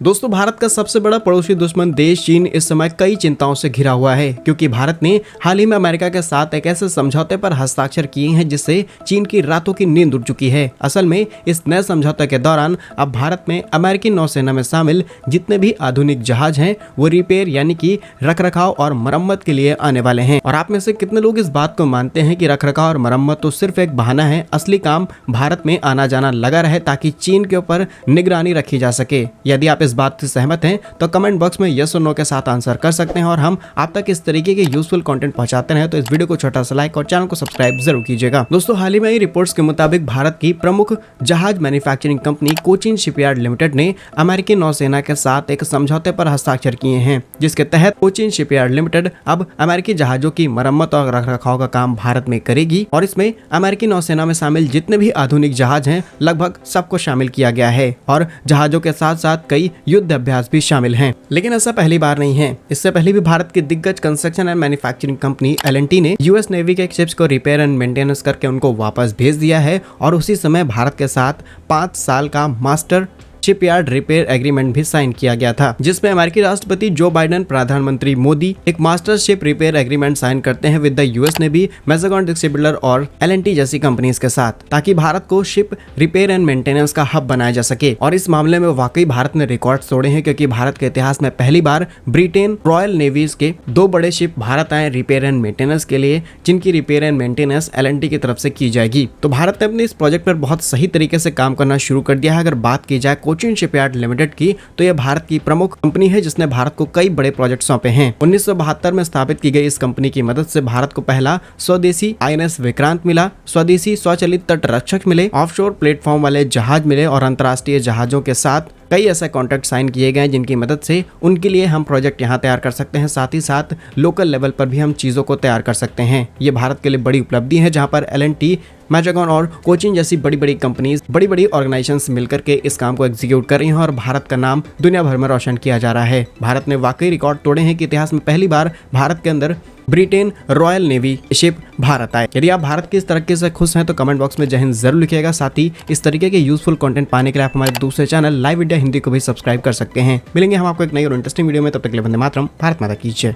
दोस्तों, भारत का सबसे बड़ा पड़ोसी दुश्मन देश चीन इस समय कई चिंताओं से घिरा हुआ है, क्योंकि भारत ने हाल ही में अमेरिका के साथ एक ऐसे समझौते पर हस्ताक्षर किए हैं जिससे चीन की रातों की नींद उड़ चुकी है। असल में इस नए समझौते के दौरान अब भारत में अमेरिकी नौसेना में शामिल जितने भी आधुनिक जहाज हैं वो रिपेयर यानी कि रखरखाव और मरम्मत के लिए आने वाले हैं। और आप में से कितने लोग इस बात को मानते हैं कि रखरखाव और मरम्मत तो सिर्फ एक बहाना है, असली काम भारत में आना जाना लगा रहे ताकि चीन के ऊपर निगरानी रखी जा सके? यदि आप इस बात से सहमत हैं तो कमेंट बॉक्स में यस और नो के साथ आंसर कर सकते हैं। और हम आप तक इस तरीके के यूजफुल कंटेंट पहुंचाते रहे तो इस वीडियो को छोटा सा लाइक और चैनल को सब्सक्राइब जरूर कीजिएगा। दोस्तों, हाल ही में रिपोर्ट्स के मुताबिक भारत की प्रमुख जहाज manufacturing company Cochin shipyard limited ने अमेरिकी नौसेना के साथ एक समझौते पर हस्ताक्षर किए हैं, जिसके तहत कोचिन शिपयार्ड लिमिटेड अब अमेरिकी जहाजों की मरम्मत और रखरखाव का काम भारत में करेगी। और इसमें अमेरिकी नौसेना में शामिल जितने भी आधुनिक जहाज हैं लगभग सबको शामिल किया गया है और जहाजों के साथ साथ कई युद्ध अभ्यास भी शामिल हैं। लेकिन ऐसा पहली बार नहीं है। इससे पहले भी भारत की दिग्गज construction and manufacturing company L&T ने यूएस नेवी के शिप्स को रिपेयर एंड मेंटेनेंस करके उनको वापस भेज दिया है और उसी समय भारत के साथ 5 साल का मास्टर शिपयार्ड रिपेयर एग्रीमेंट भी साइन किया गया था, जिसमें अमेरिकी राष्ट्रपति जो बाइडेन, प्रधानमंत्री मोदी एक master ship repair agreement sign करते हैं with the US Navy, Mazagon distributor और एल&टी जैसी कंपनीज के साथ, ताकि भारत को शिप रिपेयर एंड मेंटेनेंस का हब बनाया जा सके। और इस मामले में वाकई भारत ने रिकॉर्ड तोड़े हैं, क्योंकि भारत के इतिहास में पहली बार ब्रिटेन रॉयल नेवीज के 2 बड़े शिप भारत आए रिपेयर एंड मेंटेनेंस के लिए, जिनकी रिपेयर एंड मेंटेनेंस एल&टी की तरफ से की जाएगी। तो भारत ने अपने इस प्रोजेक्ट पर बहुत सही तरीके से काम करना शुरू कर दिया है। अगर बात की जाए कोचिन शिपयार्ड लिमिटेड की, तो यह भारत की प्रमुख कंपनी है जिसने भारत को कई बड़े प्रोजेक्ट सौंपे हैं। 1972 में स्थापित की गई इस कंपनी की मदद से भारत को पहला स्वदेशी आईएनएस विक्रांत मिला, स्वदेशी स्वचालित तट रक्षक मिले, ऑफशोर प्लेटफॉर्म वाले जहाज मिले और अंतर्राष्ट्रीय जहाजों के साथ कई ऐसे कॉन्ट्रैक्ट साइन किए गए जिनकी मदद से उनके लिए हम प्रोजेक्ट यहाँ तैयार कर सकते हैं। साथ ही साथ लोकल लेवल पर भी हम चीजों को तैयार कर सकते हैं। ये भारत के लिए बड़ी उपलब्धि है, जहाँ पर एल&टी, मैजागॉन और कोचिन जैसी बड़ी बड़ी कंपनीज, बड़ी बड़ी ऑर्गेनाइजेशंस मिलकर के इस काम को एग्जीक्यूट कर रही हैं और भारत का नाम दुनिया भर में रोशन किया जा रहा है। भारत ने वाकई रिकॉर्ड तोड़े हैं कि इतिहास में पहली बार भारत के अंदर Britain royal navy ship Bharat आए। यदि आप भारत की इस तरक्की से खुश हैं तो कमेंट बॉक्स में जय हिंद जरूर लिखिएगा। साथ ही इस तरीके के यूजफुल कंटेंट पाने के लिए आप हमारे दूसरे चैनल लाइव इंडिया हिंदी को भी सब्सक्राइब कर सकते हैं। मिलेंगे हम आपको एक नई और इंटरेस्टिंग वीडियो में, तब तक के लिए वंदे मातरम, भारत माता की जय।